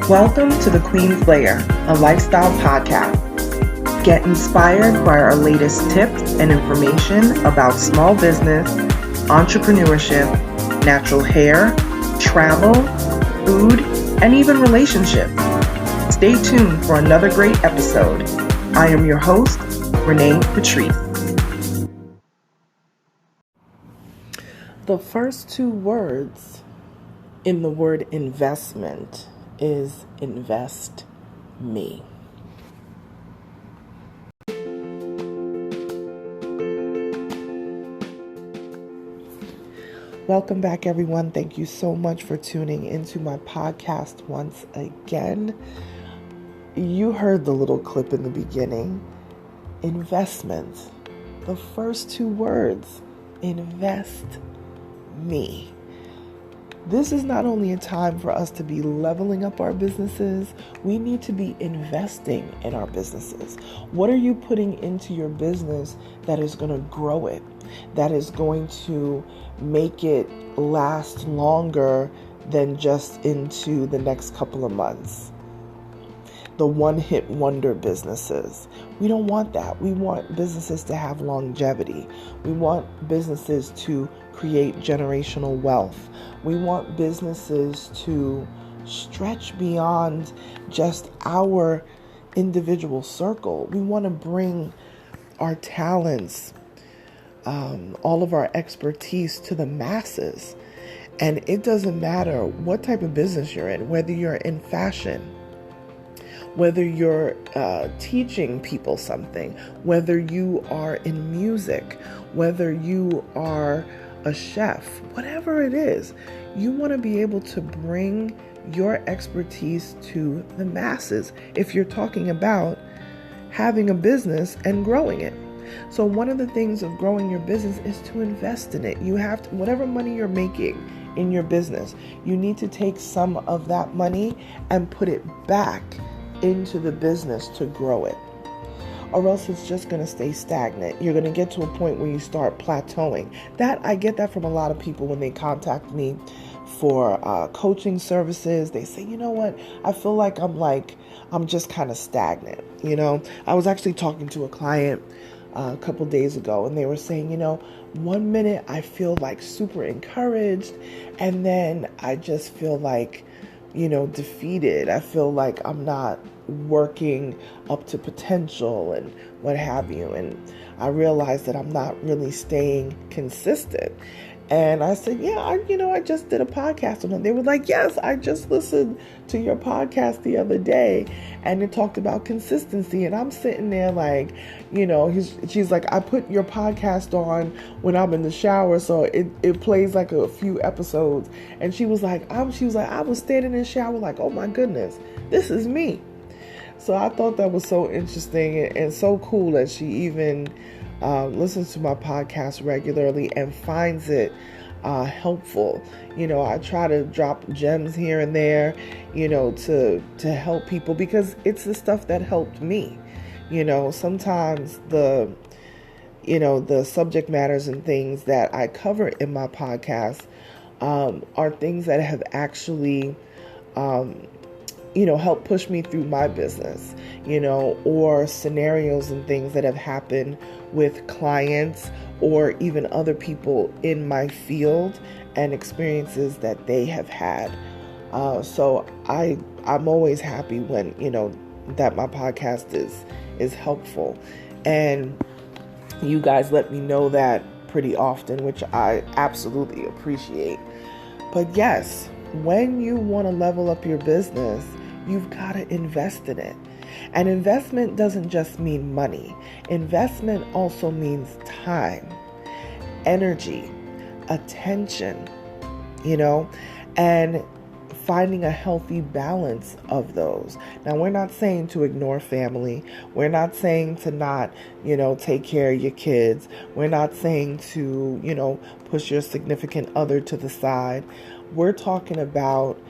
Welcome to the Queen's Lair, a lifestyle podcast. Get inspired by our latest tips and information about small business, entrepreneurship, natural hair, travel, food, and even relationships. Stay tuned for another great episode. I am your host, Renee Patrice. The first two words in the word investment is invest me. Welcome back, everyone. Thank you so much for tuning into my podcast once again. You heard the little clip in the beginning. Investment. The first two words, invest me. This is not only a time for us to be leveling up our businesses, we need to be investing in our businesses. What are you putting into your business that is going to grow it, that is going to make it last longer than just into the next couple of months? The one-hit wonder businesses. We don't want that. We want businesses to have longevity. We want businesses to create generational wealth. We want businesses to stretch beyond just our individual circle. We want to bring our talents, all of our expertise to the masses. And it doesn't matter what type of business you're in, whether you're in fashion, whether you're teaching people something, whether you are in music, whether you are a chef, whatever it is, you want to be able to bring your expertise to the masses if you're talking about having a business and growing it. So one of the things of growing your business is to invest in it. You have to, whatever money you're making in your business, you need to take some of that money and put it back into the business to grow it, or else it's just going to stay stagnant. You're going to get to a point where you start plateauing. I get that from a lot of people when they contact me for coaching services. They say, you know what, I feel like I'm just kind of stagnant. I was actually talking to a client a couple days ago, and they were saying, 1 minute I feel like super encouraged, and then I just feel like defeated. I feel like I'm not working up to potential and what have you. And I realized that I'm not really staying consistent. And I said, yeah, I just did a podcast on them. They were like, yes, I just listened to your podcast the other day and it talked about consistency. And I'm sitting there like, she's like, I put your podcast on when I'm in the shower. So it plays like a few episodes. And she was like, I was standing in the shower like, oh my goodness, this is me. So I thought that was so interesting and so cool that she even listens to my podcast regularly and finds it helpful. I try to drop gems here and there, to help people because it's the stuff that helped me. Sometimes the subject matters and things that I cover in my podcast are things that have actually help push me through my business, or scenarios and things that have happened with clients or even other people in my field and experiences that they have had. So I'm always happy when, that my podcast is helpful. And you guys let me know that pretty often, which I absolutely appreciate. But yes, when you want to level up your business, you've got to invest in it. And investment doesn't just mean money. Investment also means time, energy, attention, and finding a healthy balance of those. Now, we're not saying to ignore family. We're not saying to not, take care of your kids. We're not saying to, push your significant other to the side. We're talking about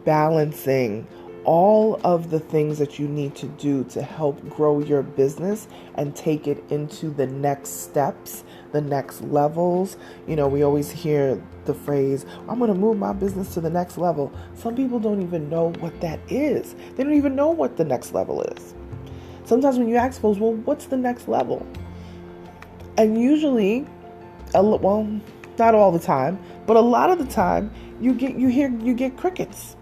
balancing all of the things that you need to do to help grow your business and take it into the next steps, the next levels. We always hear the phrase, I'm going to move my business to the next level. Some people don't even know what that is. They don't even know what the next level is. Sometimes when you ask folks, well, what's the next level? And usually, well, not all the time, but a lot of the time, you get crickets.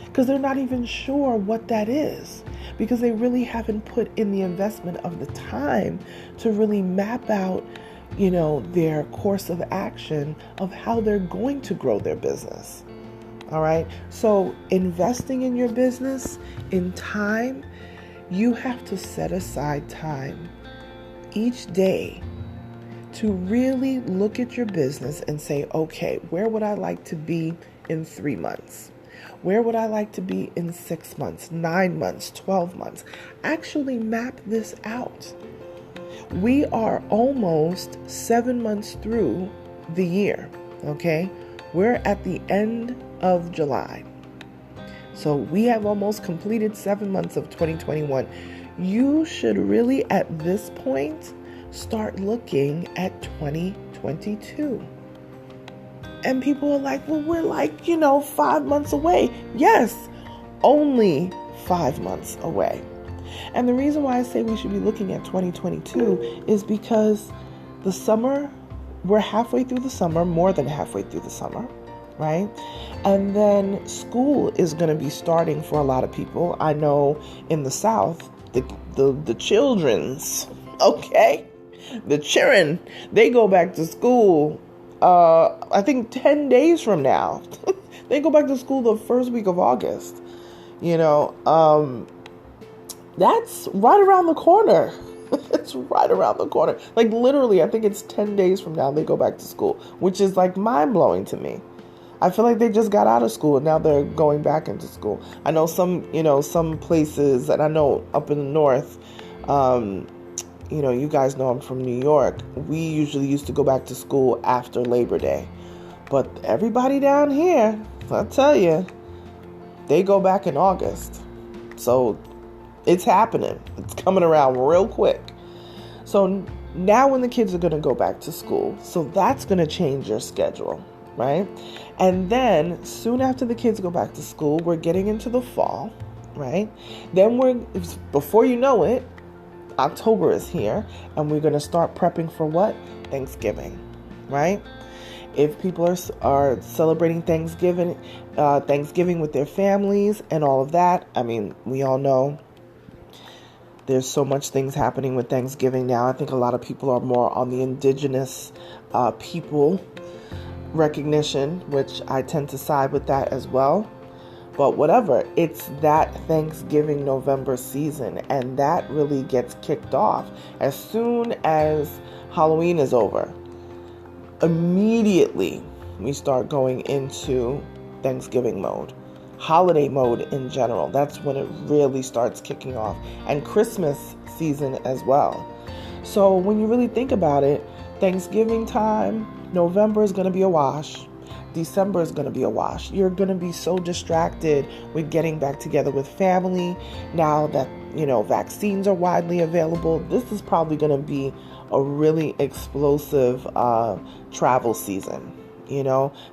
Because they're not even sure what that is. Because they really haven't put in the investment of the time to really map out, their course of action of how they're going to grow their business. All right. So investing in your business in time, you have to set aside time each day to really look at your business and say, okay, where would I like to be in 3 months? Where would I like to be in 6 months, 9 months, 12 months? Actually map this out. We are almost 7 months through the year, okay? We're at the end of July. So we have almost completed 7 months of 2021. You should really, at this point, start looking at 2022. And people are like, well, we're like, 5 months away. Yes, only 5 months away. And the reason why I say we should be looking at 2022 is because the summer, we're halfway through the summer, more than halfway through the summer, right? And then school is going to be starting for a lot of people. I know in the South, the children's, okay? The children, they go back to school, I think 10 days from now. They go back to school the first week of August. That's right around the corner. It's right around the corner. Like literally, I think it's 10 days from now they go back to school, which is like mind-blowing to me. I feel like they just got out of school and now they're going back into school. I know some places, and I know up in the north, you guys know I'm from New York. We usually used to go back to school after Labor Day. But everybody down here, I tell you, they go back in August. So it's happening. It's coming around real quick. So now when the kids are going to go back to school, so that's going to change your schedule, right? And then soon after the kids go back to school, we're getting into the fall, right? Then before you know it, October is here, and we're going to start prepping for what? Thanksgiving, right? If people are celebrating Thanksgiving with their families and all of that, I mean, we all know there's so much things happening with Thanksgiving now. I think a lot of people are more on the indigenous people recognition, which I tend to side with that as well. But whatever, it's that Thanksgiving November season, and that really gets kicked off as soon as Halloween is over. Immediately, we start going into Thanksgiving mode, holiday mode in general. That's when it really starts kicking off, and Christmas season as well. So when you really think about it, Thanksgiving time, November is going to be a wash. December is going to be a wash. You're going to be so distracted with getting back together with family. Now that, vaccines are widely available, this is probably going to be a really explosive travel season,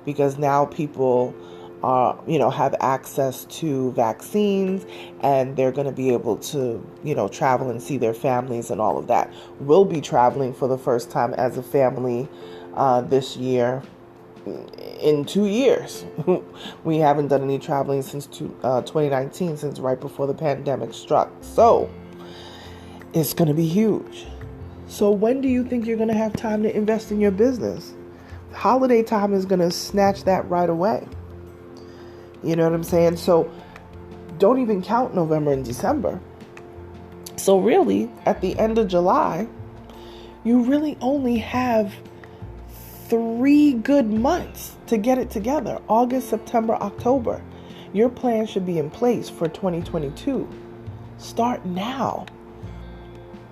because now people have access to vaccines, and they're going to be able to, travel and see their families and all of that. We'll be traveling for the first time as a family this year. In 2 years. We haven't done any traveling since 2019, since right before the pandemic struck. So it's going to be huge. So when do you think you're going to have time to invest in your business? Holiday time is going to snatch that right away. You know what I'm saying? So don't even count November and December. So really, at the end of July, you really only have 3 good months to get it together. August, September, October. Your plan should be in place for 2022. Start now.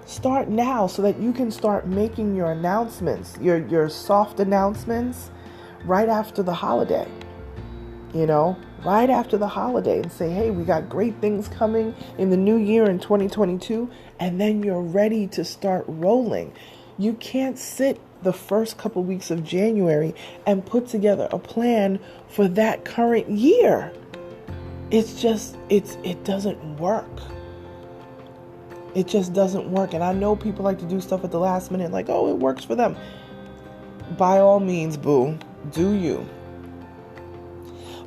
Start now so that you can start making your announcements, your soft announcements right after the holiday. right after the holiday and say, hey, we got great things coming in the new year in 2022, and then you're ready to start rolling. You can't sit the first couple weeks of January and put together a plan for that current year. It's just, it doesn't work. It just doesn't work. And I know people like to do stuff at the last minute, like, oh, it works for them. By all means, boo, do you.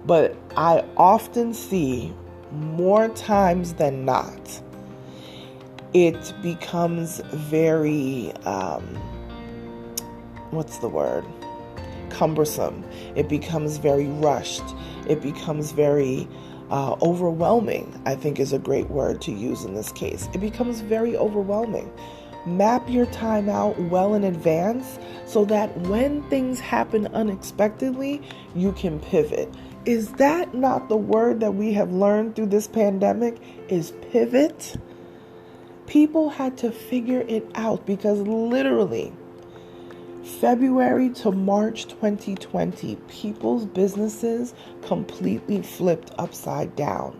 But I often see, more times than not, it becomes very, cumbersome. It becomes very rushed. It becomes very overwhelming, I think is a great word to use in this case. It becomes very overwhelming. Map your time out well in advance so that when things happen unexpectedly, you can pivot. Is that not the word that we have learned through this pandemic? Is pivot? People had to figure it out because literally February to March 2020, people's businesses completely flipped upside down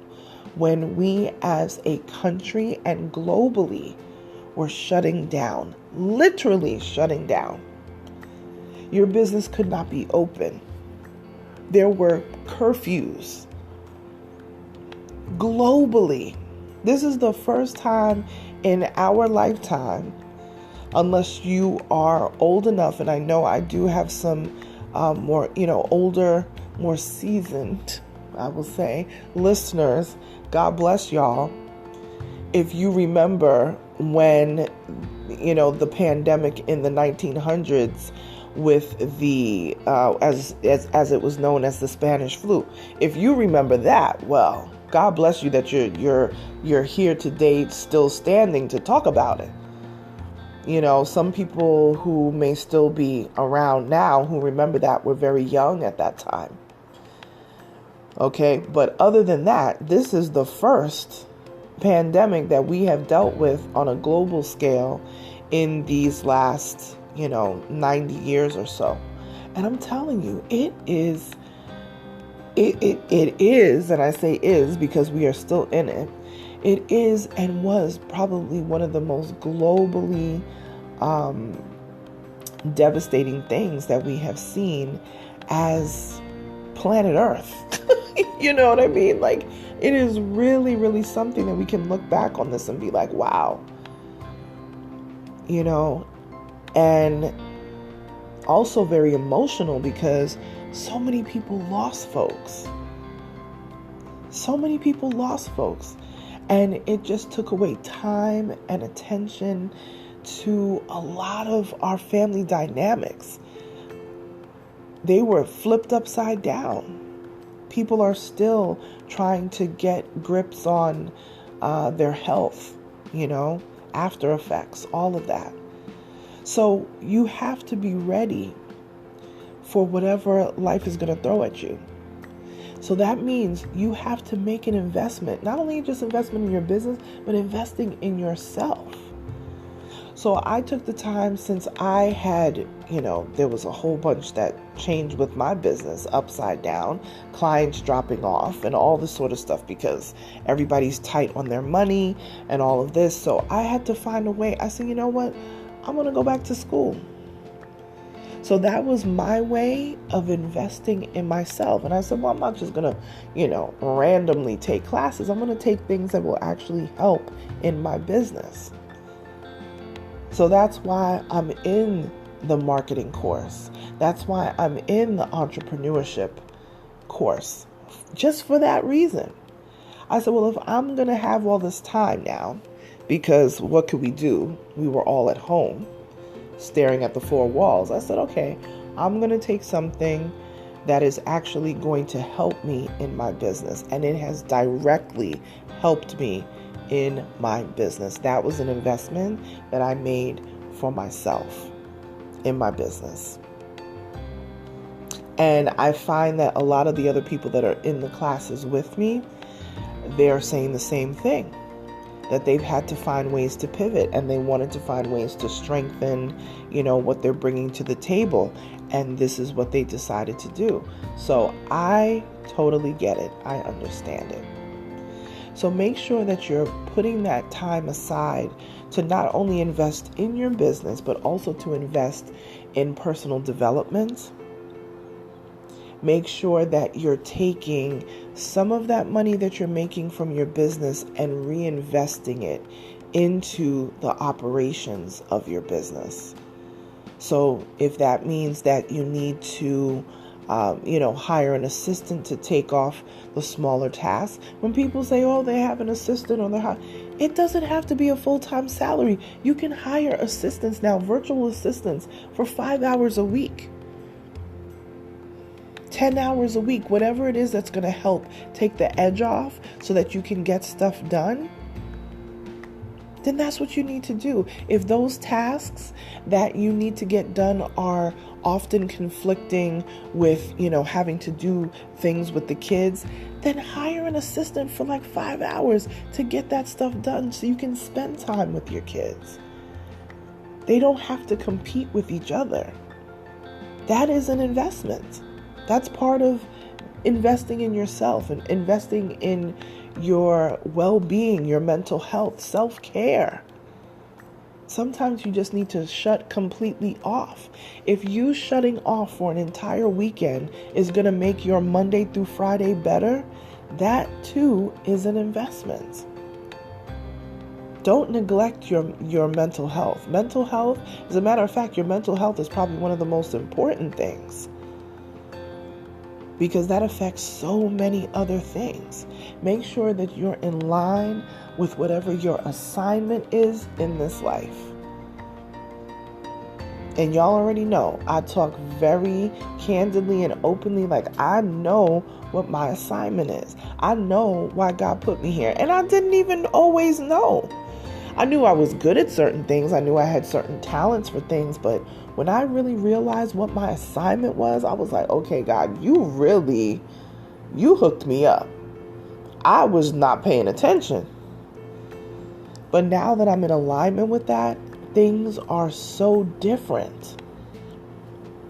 when we as a country and globally were shutting down, literally shutting down. Your business could not be open. There were curfews globally. This is the first time in our lifetime, unless you are old enough, and I know I do have some more, older, more seasoned, I will say, listeners. God bless y'all. If you remember when, the pandemic in the 1900s with the, as it was known as the Spanish flu. If you remember that, well, God bless you that you're here today still standing to talk about it. Some people who may still be around now who remember that were very young at that time. Okay, but other than that, this is the first pandemic that we have dealt with on a global scale in these last, 90 years or so. And I'm telling you, it is, and I say is because we are still in it. It is and was probably one of the most globally devastating things that we have seen as planet Earth. You know what I mean? Like, it is really, really something that we can look back on this and be like, wow. And also very emotional because so many people lost folks. And it just took away time and attention to a lot of our family dynamics. They were flipped upside down. People are still trying to get grips on their health, after effects, all of that. So you have to be ready for whatever life is going to throw at you. So that means you have to make an investment, not only just investment in your business, but investing in yourself. So I took the time, since I had, there was a whole bunch that changed with my business upside down, clients dropping off and all this sort of stuff because everybody's tight on their money and all of this. So I had to find a way. I said, you know what? I'm going to go back to school. So that was my way of investing in myself. And I said, well, I'm not just going to, randomly take classes. I'm going to take things that will actually help in my business. So that's why I'm in the marketing course. That's why I'm in the entrepreneurship course. Just for that reason. I said, well, if I'm going to have all this time now, because what could we do? We were all at home staring at the four walls. I said, okay, I'm going to take something that is actually going to help me in my business. And it has directly helped me in my business. That was an investment that I made for myself in my business. And I find that a lot of the other people that are in the classes with me, they're saying the same thing, that they've had to find ways to pivot and they wanted to find ways to strengthen, what they're bringing to the table. and this is what they decided to do. So I totally get it. I understand it. So make sure that you're putting that time aside to not only invest in your business, but also to invest in personal development. Make sure that you're taking some of that money that you're making from your business and reinvesting it into the operations of your business. So if that means that you need to hire an assistant to take off the smaller tasks. When people say, oh, they have an assistant on their house, it doesn't have to be a full-time salary. You can hire assistants now, virtual assistants, for 5 hours a week, 10 hours a week, whatever it is that's going to help take the edge off so that you can get stuff done. Then that's what you need to do. If those tasks that you need to get done are often conflicting with, having to do things with the kids, then hire an assistant for like 5 hours to get that stuff done so you can spend time with your kids. They don't have to compete with each other. That is an investment. That's part of investing in yourself and investing in your well-being, your mental health, self-care. Sometimes you just need to shut completely off. If you shutting off for an entire weekend is going to make your Monday through Friday better, that too is an investment. Don't neglect your mental health. Mental health, as a matter of fact, your mental health is probably one of the most important things, because that affects so many other things. Make sure that you're in line with whatever your assignment is in this life. And y'all already know, I talk very candidly and openly, like I know what my assignment is. I know why God put me here. And I didn't even always know. I knew I was good at certain things. I knew I had certain talents for things, but when I really realized what my assignment was, I was like, okay, God, you hooked me up. I was not paying attention. But now that I'm in alignment with that, things are so different.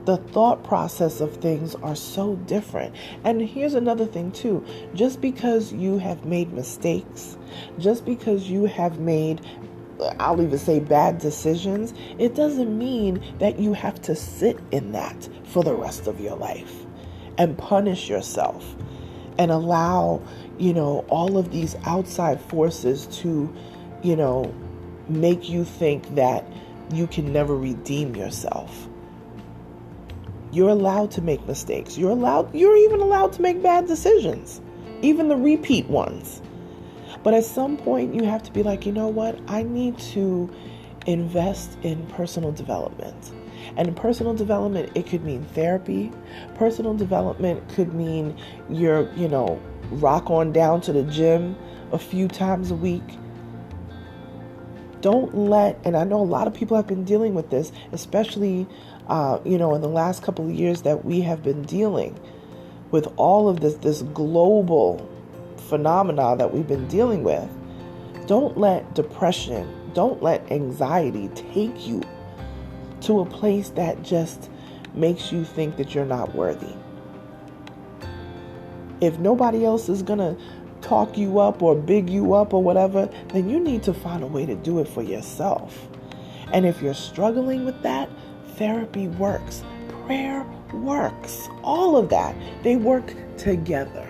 The thought process of things are so different. And here's another thing too. Just because you have made mistakes, just because you have made, I'll even say, bad decisions, it doesn't mean that you have to sit in that for the rest of your life and punish yourself and allow, all of these outside forces to, make you think that you can never redeem yourself. You're allowed to make mistakes. You're even allowed to make bad decisions, even the repeat ones. But at some point you have to be like, you know what? I need to invest in personal development. And in personal development, it could mean therapy. Personal development could mean you're, rock on down to the gym a few times a week. Don't let, and I know a lot of people have been dealing with this, especially, in the last couple of years that we have been dealing with all of this global phenomena that we've been dealing with. Don't let depression, don't let anxiety take you to a place that just makes you think that you're not worthy. If nobody else is going to talk you up or big you up or whatever, then you need to find a way to do it for yourself. And if you're struggling with that, therapy works. Prayer works. All of that. They work together.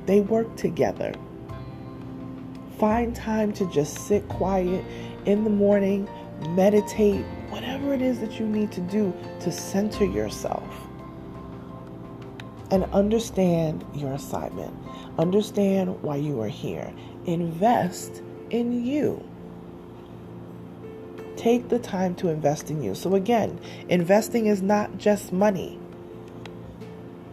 They work together. Find time to just sit quiet in the morning, meditate, whatever it is that you need to do to center yourself. And understand your assignment. Understand why you are here. Invest in you. Take the time to invest in you. So again, investing is not just money.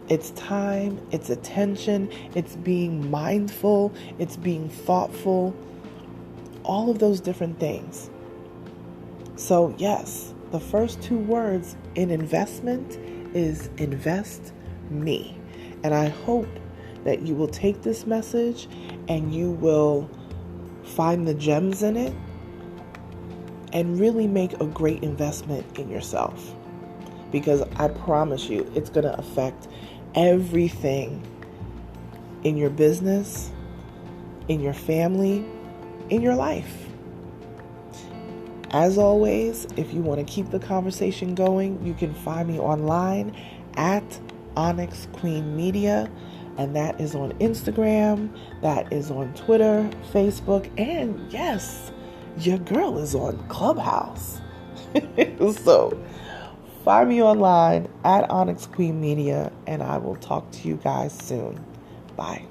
It's time, it's attention, it's being mindful, it's being thoughtful, all of those different things. So yes, the first two words in investment is invest me. And I hope that you will take this message and you will find the gems in it and really make a great investment in yourself. because I promise you it's going to affect everything in your business, in your family, in your life. As always, if you want to keep the conversation going, you can find me online at Onyx Queen Media, and that is on Instagram, that is on Twitter, Facebook, and yes, your girl is on Clubhouse. So find me online at Onyx Queen Media, and I will talk to you guys soon. Bye.